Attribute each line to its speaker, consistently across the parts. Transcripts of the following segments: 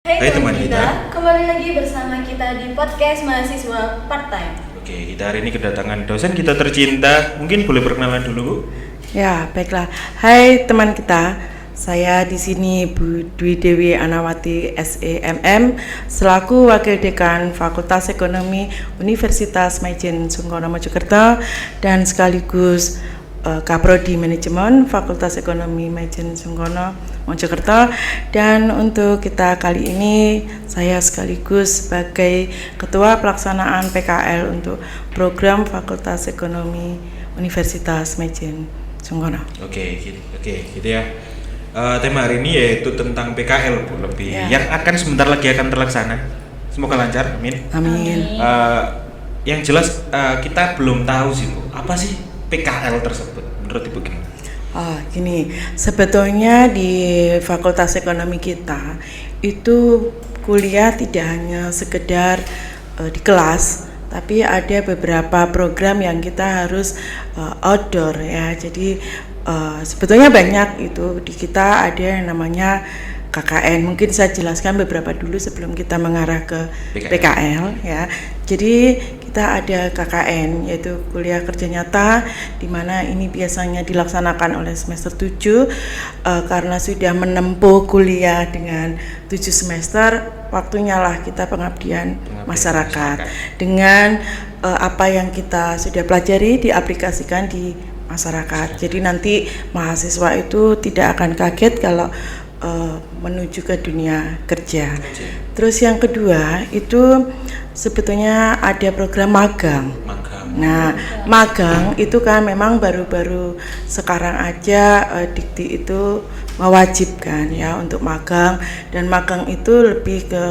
Speaker 1: Hai teman kita,
Speaker 2: kembali lagi bersama kita di podcast mahasiswa part-time.
Speaker 1: Oke, kita hari ini kedatangan dosen kita tercinta. Mungkin boleh perkenalan dulu, Bu?
Speaker 3: Ya, baiklah. Hai teman kita, saya di sini Bu Dwi Dewi Anawati SEMM selaku Wakil Dekan Fakultas Ekonomi Universitas Maijen Sungkono Mojokerto dan sekaligus Kaprodi Manajemen Fakultas Ekonomi Maijen Sungkono Mojokerto. Dan untuk kita kali ini saya sekaligus sebagai Ketua Pelaksanaan PKL untuk program Fakultas Ekonomi Universitas Maijen Sungkono.
Speaker 1: Oke, gitu ya. Tema hari ini yaitu tentang PKL, Bu, lebih yang akan sebentar lagi akan terlaksana. Semoga lancar, amin.
Speaker 3: Amin.
Speaker 1: Yang jelas kita belum tahu sih, Bu, apa sih PKL tersebut menurut Ibu gimana?
Speaker 3: Gini, sebetulnya di Fakultas Ekonomi kita itu kuliah tidak hanya sekedar di kelas, tapi ada beberapa program yang kita harus outdoor ya. Jadi sebetulnya banyak itu di kita ada yang namanya KKN. Mungkin saya jelaskan beberapa dulu sebelum kita mengarah ke PKL ya. Jadi kita ada KKN yaitu kuliah kerja nyata, di mana ini biasanya dilaksanakan oleh semester 7 karena sudah menempuh kuliah dengan 7 semester, waktunya lah kita pengabdian masyarakat dengan apa yang kita sudah pelajari diaplikasikan di masyarakat. Jadi nanti mahasiswa itu tidak akan kaget kalau menuju ke dunia kerja. Terus yang kedua itu sebetulnya ada program magang. Nah, magang itu kan memang baru-baru sekarang aja Dikti itu mewajibkan ya untuk magang, dan magang itu lebih ke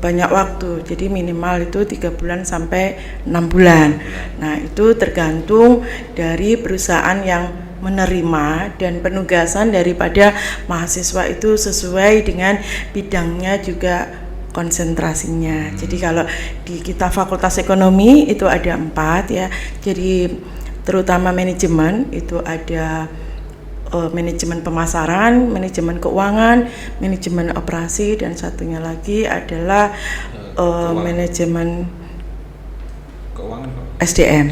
Speaker 3: banyak waktu, jadi minimal itu 3 bulan sampai 6 bulan. Nah, itu tergantung dari perusahaan yang menerima dan penugasan daripada mahasiswa itu sesuai dengan bidangnya juga konsentrasinya. Jadi kalau di kita Fakultas Ekonomi itu ada 4 ya. Jadi terutama manajemen itu ada manajemen pemasaran, manajemen keuangan, manajemen operasi, dan satunya lagi adalah manajemen
Speaker 1: keuangan,
Speaker 3: SDM.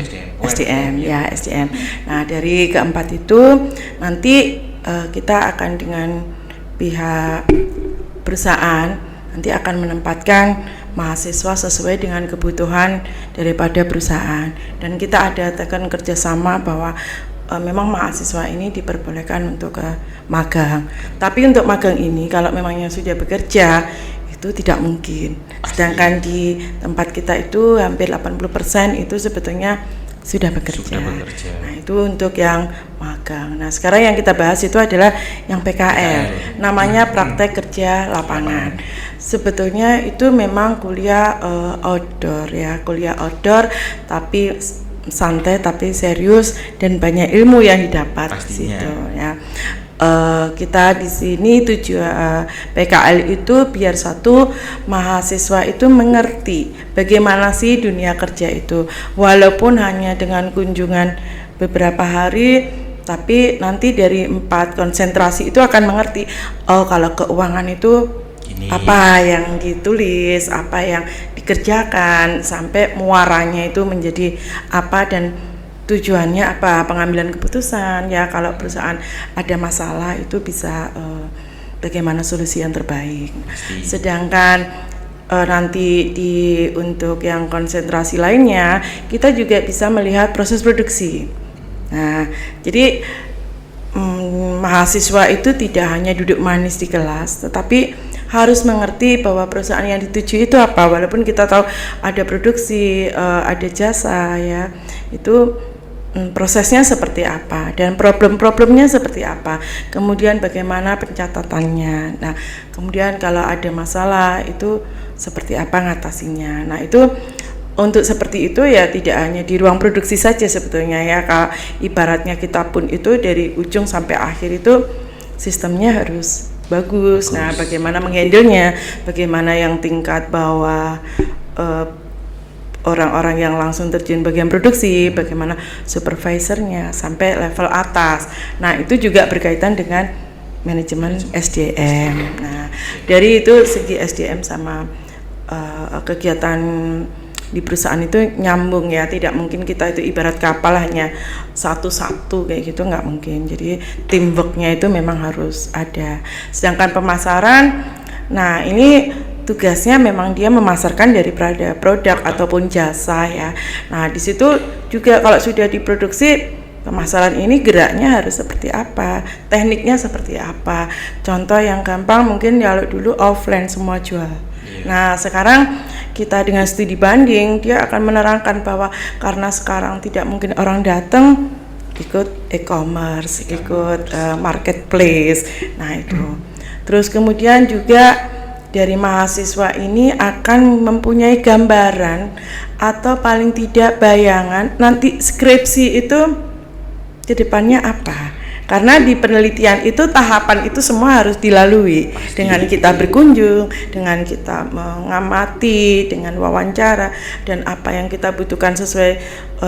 Speaker 3: SDM. Nah, dari keempat itu nanti kita akan dengan pihak perusahaan nanti akan menempatkan mahasiswa sesuai dengan kebutuhan daripada perusahaan, dan kita ada tekan kerjasama bahwa memang mahasiswa ini diperbolehkan untuk ke magang. Tapi untuk magang ini kalau memangnya sudah bekerja itu tidak mungkin. Sedangkan di tempat kita itu hampir 80% itu sebetulnya sudah bekerja. Nah, itu untuk yang magang. Nah, sekarang yang kita bahas itu adalah yang PKL. Namanya praktek kerja lapangan. Sebetulnya itu memang kuliah outdoor ya, kuliah outdoor tapi santai tapi serius dan banyak ilmu yang didapat di situ ya. Kita di sini tujuan PKL itu biar satu mahasiswa itu mengerti bagaimana sih dunia kerja itu, walaupun hanya dengan kunjungan beberapa hari, tapi nanti dari 4 konsentrasi itu akan mengerti, oh kalau keuangan itu apa yang ditulis, apa yang dikerjakan, sampai muaranya itu menjadi apa dan tujuannya apa, pengambilan keputusan ya, kalau perusahaan ada masalah itu bisa bagaimana solusi yang terbaik. Sedangkan nanti untuk yang konsentrasi lainnya kita juga bisa melihat proses produksi. Nah, jadi mahasiswa itu tidak hanya duduk manis di kelas, tetapi harus mengerti bahwa perusahaan yang dituju itu apa, walaupun kita tahu ada produksi, ada jasa ya, itu prosesnya seperti apa dan problem-problemnya seperti apa, kemudian bagaimana pencatatannya. Nah, kemudian kalau ada masalah itu seperti apa ngatasinya. Nah, itu untuk seperti itu ya tidak hanya di ruang produksi saja sebetulnya ya. Kalau ibaratnya kita pun itu dari ujung sampai akhir itu sistemnya harus bagus. Nah, bagaimana menghandlenya, bagaimana yang tingkat bawah orang-orang yang langsung terjun bagian produksi, bagaimana supervisornya sampai level atas. Nah, itu juga berkaitan dengan manajemen SDM. Nah, dari itu segi SDM sama kegiatan di perusahaan itu nyambung ya, tidak mungkin kita itu ibarat kapal hanya satu-satu kayak gitu, nggak mungkin. Jadi teamworknya itu memang harus ada. Sedangkan pemasaran, nah ini tugasnya memang dia memasarkan daripada produk ataupun jasa ya. Nah di situ juga kalau sudah diproduksi, pemasaran ini geraknya harus seperti apa, tekniknya seperti apa. Contoh yang gampang mungkin kalau dulu offline semua jual. Nah sekarang kita dengan studi banding, dia akan menerangkan bahwa karena sekarang tidak mungkin orang datang, ikut e-commerce, ikut marketplace. Nah itu. Terus kemudian juga dari mahasiswa ini akan mempunyai gambaran atau paling tidak bayangan nanti skripsi itu ke depannya apa. Karena di penelitian itu tahapan itu semua harus dilalui. Dengan kita berkunjung, dengan kita mengamati, dengan wawancara, dan apa yang kita butuhkan sesuai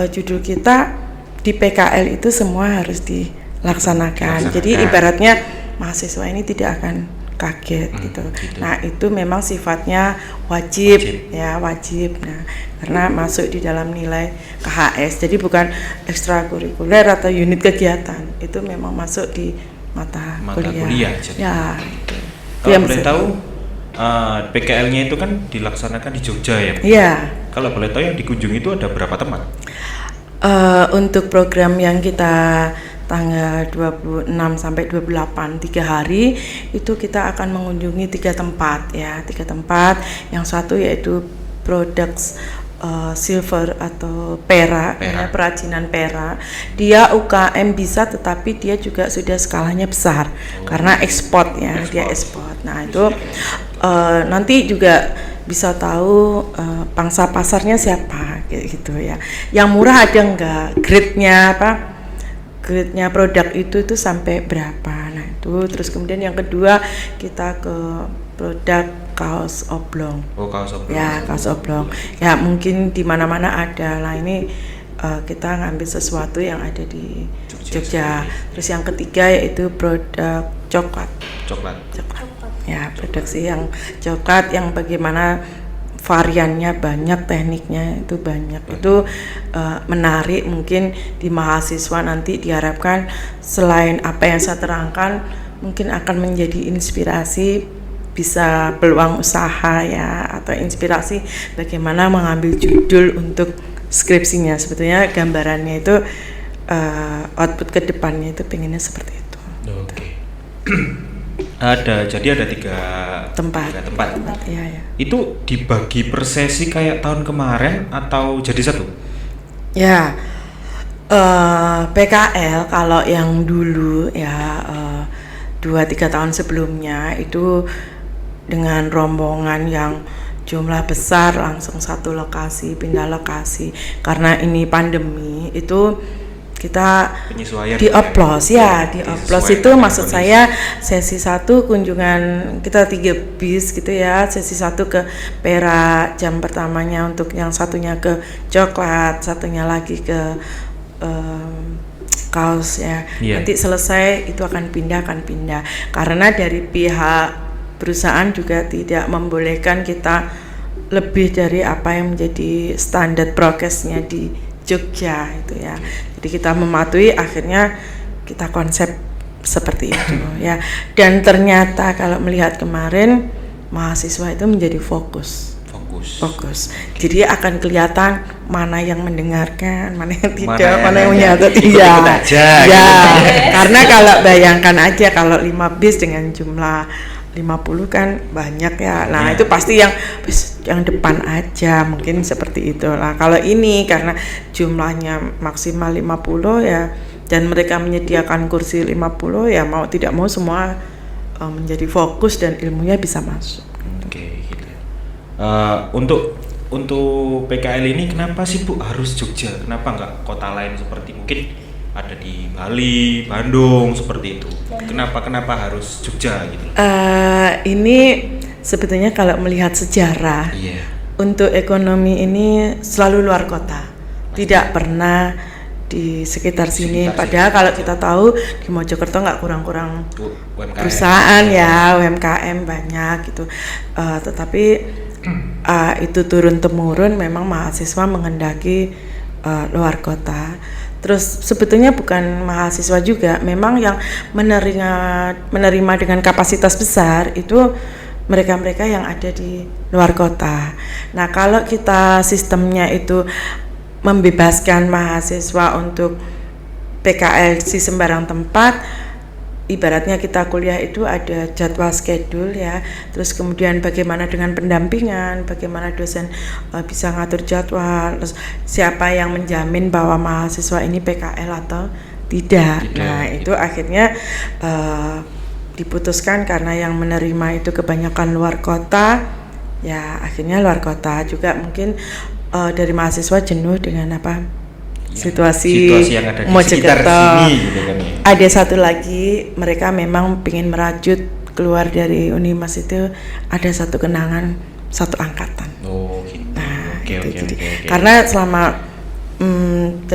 Speaker 3: judul kita di PKL itu semua harus dilaksanakan. Jadi ibaratnya mahasiswa ini tidak akan kaget gitu. Nah itu memang sifatnya wajib. Ya wajib. Nah karena masuk di dalam nilai KHS, jadi bukan ekstrakurikuler atau unit kegiatan, itu memang masuk di mata kuliah. Ya.
Speaker 1: Kalau boleh tahu PKL-nya itu kan dilaksanakan di Jogja ya?
Speaker 3: Iya.
Speaker 1: Kalau boleh tahu yang dikunjungi itu ada berapa tempat?
Speaker 3: Untuk program yang kita tanggal 26 sampai 28 3 hari itu kita akan mengunjungi 3 tempat ya, 3 tempat. Yang satu yaitu produk silver atau perak. Ya, perajinan perak. Dia UKM bisa, tetapi dia juga sudah skalanya besar karena ekspor ya, dia ekspor. Nah itu nanti juga bisa tahu pangsa pasarnya siapa gitu ya. Yang murah ada enggak, grade-nya apa? Grade-nya produk itu sampai berapa. Nah itu terus kemudian yang kedua kita ke produk kaos oblong.
Speaker 1: Oh kaos oblong.
Speaker 3: Ya kaos oblong. Ya mungkin di mana-mana ada. Lah ini kita ngambil sesuatu yang ada di Jogja. Terus yang ketiga yaitu produk coklat. Ya produksi yang coklat yang bagaimana variannya banyak, tekniknya itu banyak. Itu menarik, mungkin di mahasiswa nanti diharapkan selain apa yang saya terangkan mungkin akan menjadi inspirasi, bisa peluang usaha ya, atau inspirasi bagaimana mengambil judul untuk skripsinya. Sebetulnya gambarannya itu output ke depannya itu pengennya seperti itu.
Speaker 1: Oke. Jadi ada tiga tempat.
Speaker 3: Ya.
Speaker 1: Itu dibagi per sesi kayak tahun kemarin atau jadi satu?
Speaker 3: Ya, PKL kalau yang dulu ya 2-3 tahun sebelumnya itu dengan rombongan yang jumlah besar langsung satu lokasi, pindah lokasi. Karena ini pandemi itu kita dioplos ya, dioplos itu maksud saya sesi 1 kunjungan kita 3 bis gitu ya, sesi 1 ke perak jam pertamanya, untuk yang satunya ke coklat, satunya lagi ke kaos ya. Nanti selesai itu akan pindah karena dari pihak perusahaan juga tidak membolehkan kita lebih dari apa yang menjadi standar prokesnya di Jogja itu ya. Jadi kita mematuhi, akhirnya kita konsep seperti itu ya. Dan ternyata kalau melihat kemarin mahasiswa itu menjadi fokus. Jadi akan kelihatan mana yang mendengarkan, mana yang tidak, mana yang menyatat. Iya. Ya. Karena kalau bayangkan aja kalau 5 bis dengan jumlah 50 kan banyak ya. Nah, itu pasti yang depan aja, mungkin seperti itu lah. Kalau ini karena jumlahnya maksimal 50 ya, dan mereka menyediakan kursi 50 ya, mau tidak mau semua menjadi fokus dan ilmunya bisa masuk.
Speaker 1: Oke, gitu. Untuk PKL ini kenapa sih Bu harus Jogja? Kenapa nggak kota lain seperti mungkin ada di Bali, Bandung seperti itu? Kenapa harus Jogja gitu?
Speaker 3: Ini sebetulnya kalau melihat sejarah, untuk ekonomi ini selalu luar kota, tidak pernah di sekitar sini.
Speaker 1: Sekitar
Speaker 3: Padahal
Speaker 1: sini.
Speaker 3: kalau kita tahu di Mojokerto nggak kurang-kurang
Speaker 1: UMKM.
Speaker 3: perusahaan ya, UMKM banyak gitu. Tetapi itu turun temurun memang mahasiswa menghendaki luar kota. Terus sebetulnya bukan mahasiswa juga, memang yang menerima dengan kapasitas besar itu mereka-mereka yang ada di luar kota. Nah, kalau kita sistemnya itu membebaskan mahasiswa untuk PKL di sembarang tempat, ibaratnya kita kuliah itu ada jadwal schedule ya, terus kemudian bagaimana dengan pendampingan, bagaimana dosen bisa ngatur jadwal, terus siapa yang menjamin bahwa mahasiswa ini PKL atau tidak. Nah itu akhirnya diputuskan karena yang menerima itu kebanyakan luar kota, ya akhirnya luar kota juga mungkin dari mahasiswa jenuh dengan situasi
Speaker 1: yang ada di
Speaker 3: Mojokerto.
Speaker 1: sekitar sini gitu kan ya.
Speaker 3: Ada satu lagi, mereka memang ingin merajut keluar dari Unimas itu, ada satu kenangan satu angkatan.
Speaker 1: Oh gitu.
Speaker 3: Nah,
Speaker 1: Oke.
Speaker 3: karena selama 8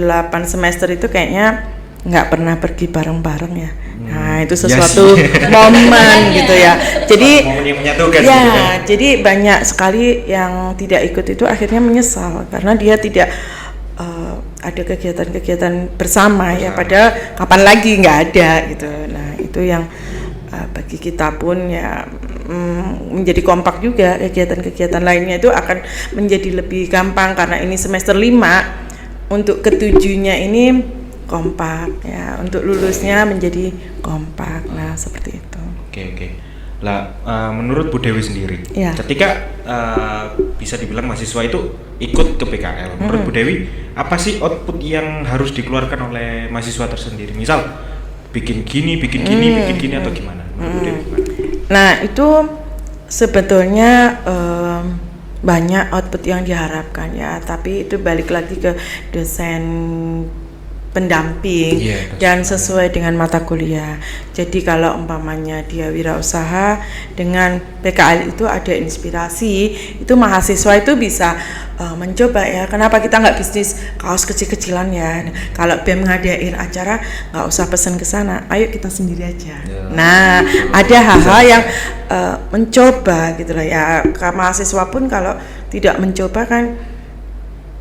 Speaker 3: semester itu kayaknya nggak pernah pergi bareng-bareng ya. Nah itu sesuatu momen gitu ya. Jadi
Speaker 1: momen yang menyatukan
Speaker 3: ya,
Speaker 1: gitu kan.
Speaker 3: jadi banyak sekali yang tidak ikut itu akhirnya menyesal karena dia tidak ada kegiatan-kegiatan bersama ya, padahal kapan lagi nggak ada gitu. Nah itu yang bagi kita pun ya menjadi kompak juga, kegiatan-kegiatan lainnya itu akan menjadi lebih gampang karena ini semester 5, untuk ketujuhnya ini kompak ya, untuk lulusnya menjadi kompak. Nah seperti itu.
Speaker 1: Oke. Lah menurut Bu Dewi sendiri,
Speaker 3: Ya.
Speaker 1: ketika bisa dibilang mahasiswa itu ikut ke PKL, menurut Bu Dewi apa sih output yang harus dikeluarkan oleh mahasiswa tersendiri? Misal bikin gini atau gimana? Menurut Bu Dewi gimana?
Speaker 3: Nah itu sebetulnya banyak output yang diharapkan ya, tapi itu balik lagi ke dosen pendamping dan sesuai dengan mata kuliah. Jadi kalau umpamanya dia wirausaha, dengan PKL itu ada inspirasi, itu mahasiswa itu bisa mencoba ya, kenapa kita nggak bisnis kaos kecil-kecilan ya. Kalau BEM ngadain acara nggak usah pesan ke sana, ayo kita sendiri aja. Nah ada hal-hal yang mencoba gitu lah ya. Mahasiswa pun kalau tidak mencoba kan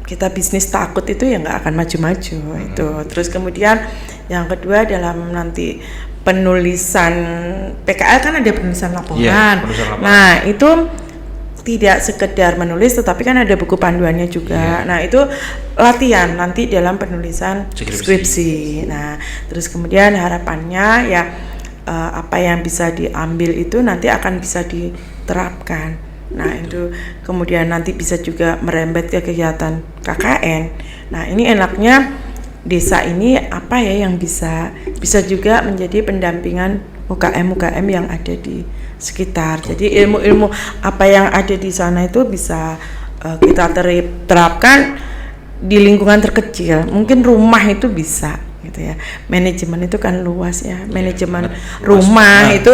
Speaker 3: kita bisnis takut itu ya nggak akan maju-maju itu. Terus kemudian yang kedua dalam nanti penulisan PKL kan ada penulisan laporan.
Speaker 1: Penulisan laporan.
Speaker 3: Nah itu tidak sekedar menulis tetapi kan ada buku panduannya juga. Nah itu latihan nanti dalam penulisan skripsi. Nah terus kemudian harapannya ya apa yang bisa diambil itu nanti akan bisa diterapkan. Nah itu kemudian nanti bisa juga merembet ke kegiatan KKN. Nah ini enaknya desa ini apa ya yang bisa juga menjadi pendampingan UKM yang ada di sekitar. Jadi ilmu-ilmu apa yang ada di sana itu bisa kita terapkan di lingkungan terkecil. Mungkin rumah itu bisa gitu ya. Manajemen itu kan luas ya. Manajemen rumah itu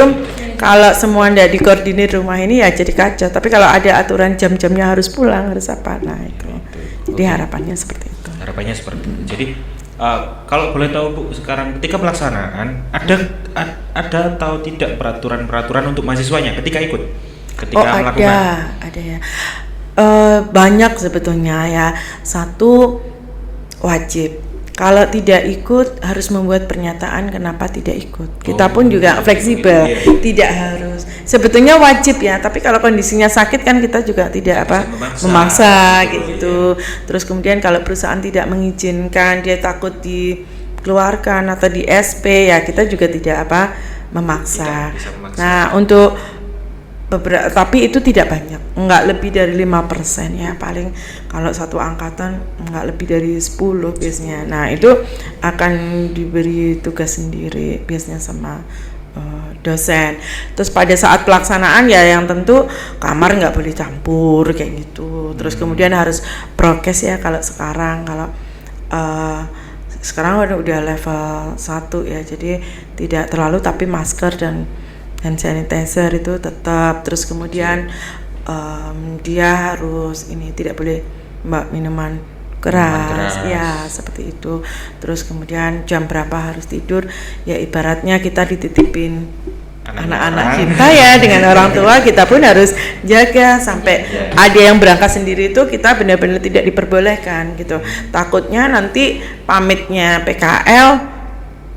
Speaker 3: kalau semua tidak dikoordinir rumah ini ya jadi kacau. Tapi kalau ada aturan jam-jamnya harus pulang, harus apa, nah itu. Jadi harapannya seperti itu.
Speaker 1: Harapannya seperti itu. Jadi kalau boleh tahu Bu, sekarang ketika pelaksanaan ada atau tidak peraturan untuk mahasiswanya ketika ikut, ketika melakukan?
Speaker 3: Ada ya. Banyak sebetulnya ya. Satu, wajib. Kalau tidak ikut harus membuat pernyataan kenapa tidak ikut. Kita pun juga fleksibel, tidak harus. Sebetulnya wajib ya, tapi kalau kondisinya sakit kan kita juga tidak memaksa gitu. Terus kemudian kalau perusahaan tidak mengizinkan, dia takut dikeluarkan atau di SP ya kita juga tidak memaksa. Nah, untuk tapi itu tidak banyak, nggak lebih dari 5% ya, paling kalau satu angkatan nggak lebih dari 10 biasanya. Nah itu akan diberi tugas sendiri biasanya sama dosen. Terus pada saat pelaksanaan ya yang tentu kamar nggak boleh campur kayak gitu. Terus kemudian harus prokes ya kalau sekarang udah level 1 ya, jadi tidak terlalu, tapi masker dan hand sanitizer itu tetap. Terus kemudian dia harus tidak boleh minuman keras, ya seperti itu. Terus kemudian jam berapa harus tidur, ya ibaratnya kita dititipin anak-anak kita ya dengan orang tua, kita pun harus jaga sampai ada yang berangkat sendiri itu kita benar-benar tidak diperbolehkan gitu. Takutnya nanti pamitnya PKL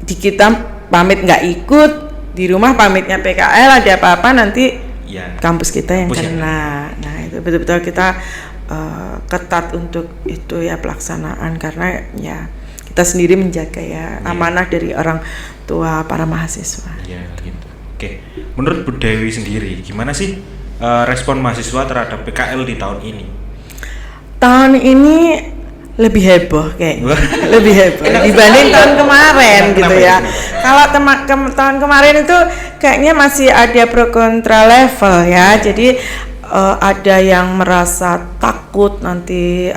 Speaker 3: di kita pamit nggak ikut, di rumah pamitnya PKL ada apa-apa nanti kampus kita yang kena. Nah itu betul-betul kita ketat untuk itu ya pelaksanaan, karena ya kita sendiri menjaga ya amanah dari orang tua para mahasiswa.
Speaker 1: Iya gitu. Oke, menurut Bu Dewi sendiri gimana sih respon mahasiswa terhadap PKL di tahun ini?
Speaker 3: Tahun ini lebih heboh kayaknya, lebih heboh dibanding tahun kemarin gitu ya. Kalau tahun kemarin itu kayaknya masih ada pro kontra level ya. Jadi ada yang merasa takut nanti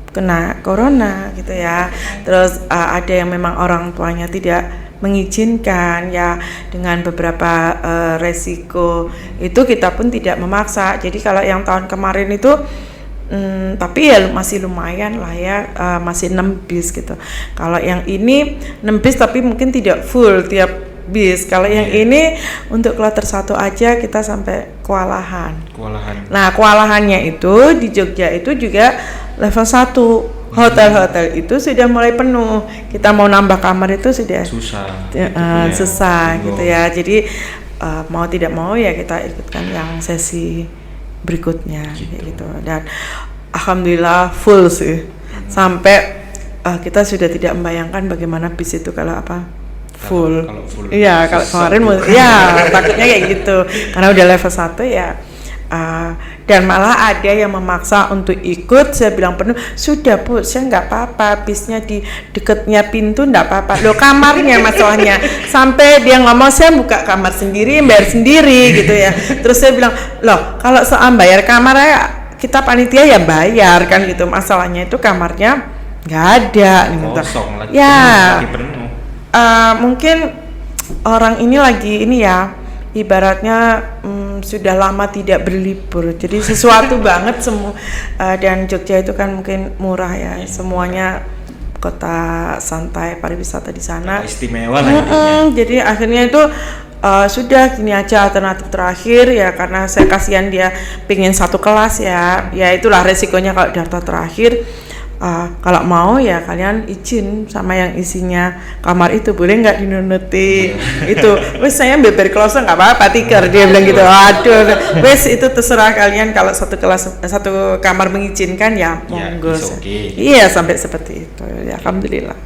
Speaker 3: kena corona gitu ya. Terus ada yang memang orang tuanya tidak mengizinkan ya, dengan beberapa resiko itu kita pun tidak memaksa. Jadi kalau yang tahun kemarin itu tapi ya masih lumayan lah ya, masih 6 bis gitu. Kalau yang ini 6 bis tapi mungkin tidak full tiap bis. Kalau yang ini untuk kloter 1 aja kita sampai kewalahan. Nah, kewalahannya itu di Jogja itu juga level 1. Hotel-hotel itu sudah mulai penuh. Kita mau nambah kamar itu sudah susah gitu ya. Jadi mau tidak mau ya kita ikutkan yang sesi berikutnya gitu. Dan alhamdulillah full sih. Sampai kita sudah tidak membayangkan bagaimana bis itu kalau full. Iya, kalau kemarin takutnya kayak gitu. Karena udah level 1 ya. Dan malah ada yang memaksa untuk ikut. Saya bilang penuh, sudah Bu, saya nggak apa-apa, bisnya di dekatnya pintu nggak apa-apa. Loh, kamarnya masalahnya. Sampai dia ngomong saya buka kamar sendiri, bayar sendiri gitu ya. Terus saya bilang, loh kalau soal bayar kamar kita panitia ya bayar kan gitu. Masalahnya itu kamarnya nggak ada gitu. Lagi penuh. Mungkin orang ini lagi ini ya, ibaratnya sudah lama tidak berlibur, jadi sesuatu banget semua. Dan Jogja itu kan mungkin murah ya, semuanya kota santai pariwisata di sana.
Speaker 1: Istimewa lah.
Speaker 3: Jadi akhirnya itu sudah gini aja alternatif terakhir ya, karena saya kasihan dia pengen satu kelas ya itulah resikonya kalau daftar terakhir. Kalau mau ya kalian izin sama yang isinya kamar itu, boleh nggak dinunuti itu. Wes saya beber klose nggak apa-apa tiker, dia bilang gitu. Aduh, wes itu terserah kalian, kalau satu kamar mengizinkan ya monggo. Iya sampai seperti itu ya, alhamdulillah.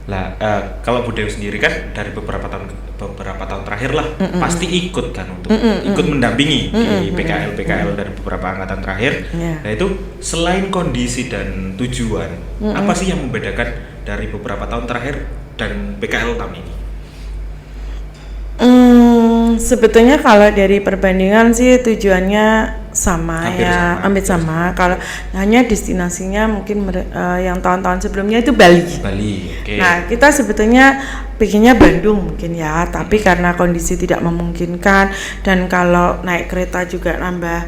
Speaker 1: Lah kalau Bu Dewi sendiri kan dari beberapa tahun terakhir lah pasti ikut kan untuk ikut mendampingi di PKL dari beberapa angkatan terakhir. Nah itu selain kondisi dan tujuan, apa sih yang membedakan dari beberapa tahun terakhir dan PKL tahun ini?
Speaker 3: Sebetulnya kalau dari perbandingan sih tujuannya hampir sama. Kalau hanya destinasinya mungkin yang tahun-tahun sebelumnya itu Bali. Okay. Nah kita sebetulnya pikirnya Bandung mungkin ya, tapi karena kondisi tidak memungkinkan dan kalau naik kereta juga nambah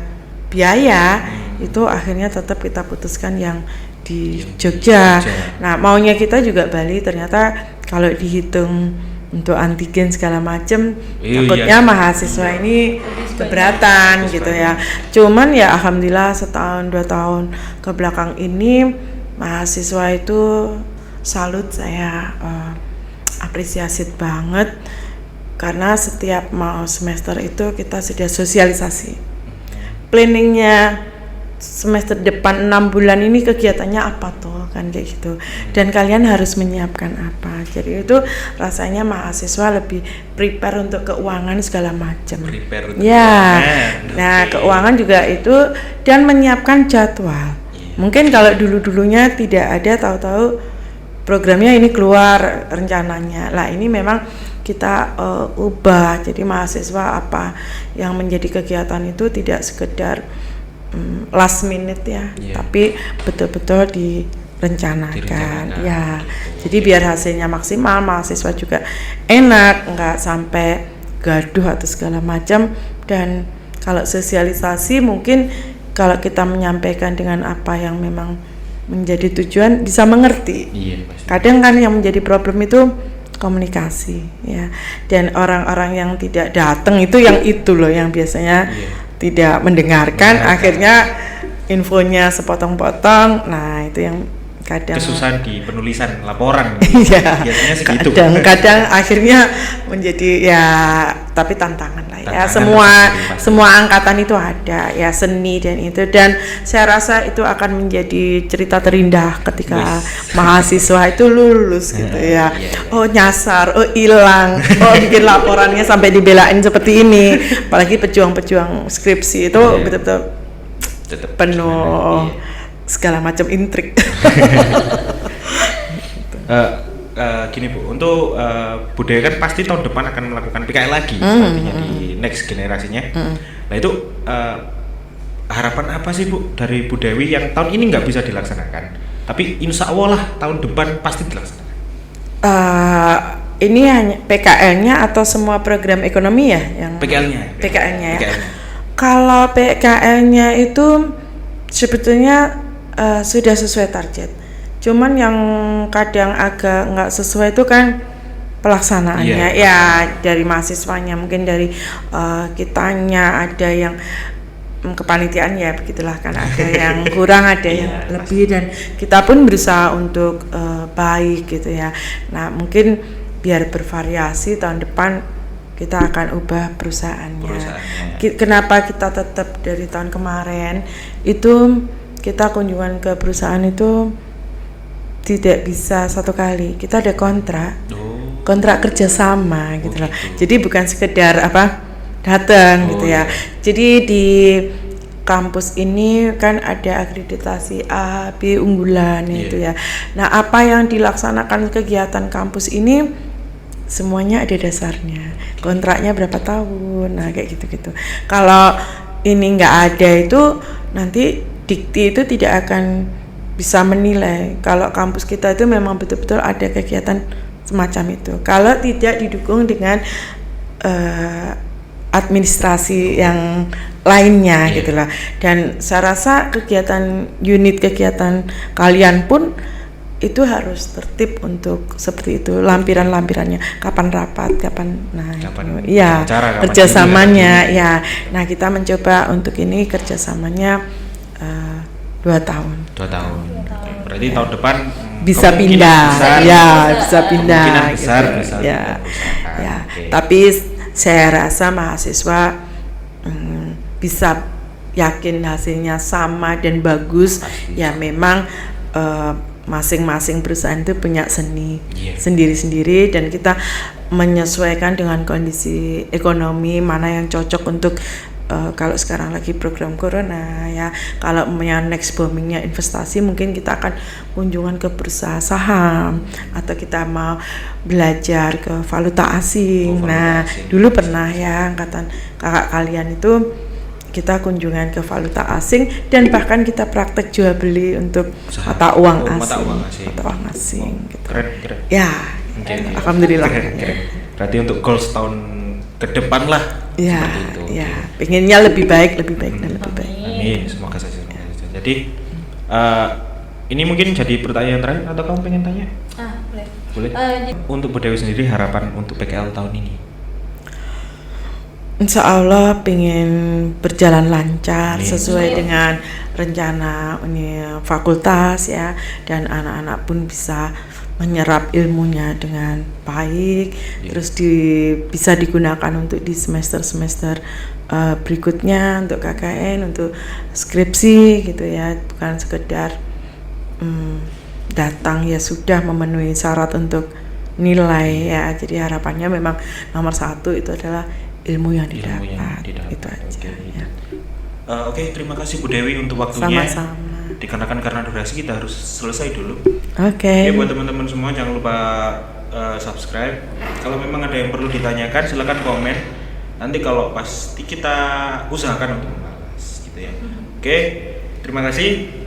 Speaker 3: biaya, itu akhirnya tetap kita putuskan yang di Jogja. Nah maunya kita juga Bali, ternyata kalau dihitung untuk antigen segala macam, takutnya mahasiswa ini keberatan gitu ya. Cuman ya alhamdulillah setahun 2 tahun ke belakang ini mahasiswa itu salut, saya apresiasi banget, karena setiap mau semester itu kita sudah sosialisasi planningnya semester depan 6 bulan ini kegiatannya apa tuh kan kayak gitu, dan kalian harus menyiapkan apa. Jadi itu rasanya mahasiswa lebih prepare untuk keuangan segala macam ya. Nah keuangan juga itu, dan menyiapkan jadwal. Mungkin kalau dulunya tidak ada, tahu-tahu programnya ini keluar rencananya. Lah ini memang kita ubah, jadi mahasiswa apa yang menjadi kegiatan itu tidak sekedar last minute ya, tapi betul-betul direncanakan ya. Jadi biar hasilnya maksimal, mahasiswa juga enak, nggak sampai gaduh atau segala macam. Dan kalau sosialisasi mungkin kalau kita menyampaikan dengan apa yang memang menjadi tujuan bisa mengerti.
Speaker 1: Iya, pasti.
Speaker 3: Kadang kan yang menjadi problem itu komunikasi ya, dan orang-orang yang tidak datang itu yang itu loh yang biasanya tidak mendengarkan, akhirnya infonya sepotong-potong. Nah itu yang kadang
Speaker 1: kesusahan di penulisan laporan.
Speaker 3: Iya,
Speaker 1: biasanya segitu.
Speaker 3: kadang akhirnya menjadi ya, tapi tantangan lah ya. Semua angkatan itu ada ya, seni dan itu, dan saya rasa itu akan menjadi cerita terindah ketika mahasiswa itu lulus gitu ya. Oh nyasar, oh hilang, oh bikin laporannya sampai dibelain seperti ini. Apalagi pejuang-pejuang skripsi itu betul-betul
Speaker 1: Tetap
Speaker 3: penuh segala macam intrik.
Speaker 1: Gini Bu, untuk budaya kan pasti tahun depan akan melakukan PKL lagi nantinya di next generasinya. Nah itu harapan apa sih Bu dari Bu Dewi yang tahun ini nggak bisa dilaksanakan, tapi insya Allah lah tahun depan pasti dilaksanakan?
Speaker 3: Ini hanya PKL-nya atau semua program ekonomi ya yang
Speaker 1: PKL-nya
Speaker 3: ya.
Speaker 1: PKL-nya.
Speaker 3: Kalau PKL-nya itu sebetulnya sudah sesuai target. Cuman yang kadang agak nggak sesuai itu kan pelaksanaannya ya, dari mahasiswanya, mungkin dari kitanya ada yang kepanitiaan ya begitulah kan, ada yang kurang, ada yang lebih, dan kita pun berusaha untuk baik gitu ya. Nah mungkin biar bervariasi tahun depan kita akan ubah perusahaannya. Kenapa kita tetap dari tahun kemarin itu kita kunjungan ke perusahaan itu tidak bisa satu kali, kita ada kontrak kerjasama gitu loh. Jadi bukan sekedar datang gitu ya. Jadi di kampus ini kan ada akreditasi A, B unggulan itu ya. Nah apa yang dilaksanakan kegiatan kampus ini semuanya ada dasarnya, kontraknya berapa tahun, nah kayak gitu-gitu. Kalau ini nggak ada itu nanti Dikti itu tidak akan bisa menilai kalau kampus kita itu memang betul-betul ada kegiatan semacam itu. Kalau tidak didukung dengan administrasi yang lainnya gitu lah. Dan saya rasa kegiatan kalian pun itu harus tertib untuk seperti itu, lampiran-lampirannya, kapan rapat, kapan kerjasamanya ya. Nah kita mencoba untuk ini kerjasamanya 2 tahun.
Speaker 1: Berarti tahun depan
Speaker 3: bisa pindah, bisa pindah.
Speaker 1: Kemungkinan besar
Speaker 3: gitu.
Speaker 1: bisa
Speaker 3: ya. Tapi saya rasa mahasiswa bisa yakin hasilnya sama dan bagus. Ya memang masing-masing perusahaan itu punya seni sendiri-sendiri, dan kita menyesuaikan dengan kondisi ekonomi mana yang cocok untuk kalau sekarang lagi program corona ya, kalau next boomingnya investasi mungkin kita akan kunjungan ke bursa saham atau kita mau belajar ke valuta asing. Dulu pernah ya angkatan kakak kalian itu kita kunjungan ke valuta asing dan bahkan kita praktek jual beli untuk mata uang asing. Gitu.
Speaker 1: Keren.
Speaker 3: Ya, alhamdulillah.
Speaker 1: Berarti untuk goals tahun ke depan lah.
Speaker 3: Ya,
Speaker 1: seperti itu.
Speaker 3: Ya. Pengennya lebih baik dan lebih baik.
Speaker 1: Amin. Semoga saja. Jadi ini mungkin jadi pertanyaan terakhir atau kamu pengen tanya? Boleh. Untuk Bu Dewi sendiri harapan untuk PKL tahun ini?
Speaker 3: Insya Allah pengen berjalan lancar sesuai dengan rencana fakultas ya, dan anak-anak pun bisa menyerap ilmunya dengan baik, terus bisa digunakan untuk di semester-semester berikutnya untuk KKN, untuk skripsi gitu ya, bukan sekedar datang ya sudah memenuhi syarat untuk nilai ya. Jadi harapannya memang nomor 1 itu adalah ilmu yang didapat. Itu aja ya.
Speaker 1: Oke, terima kasih Bu Dewi untuk waktunya.
Speaker 3: Sama-sama.
Speaker 1: Dikarenakan karena durasi kita harus selesai dulu.
Speaker 3: Oke.
Speaker 1: Buat teman-teman semua jangan lupa subscribe. Kalau memang ada yang perlu ditanyakan silakan komen. Nanti kalau pasti kita usahakan untuk membalas gitu ya. Oke, terima kasih.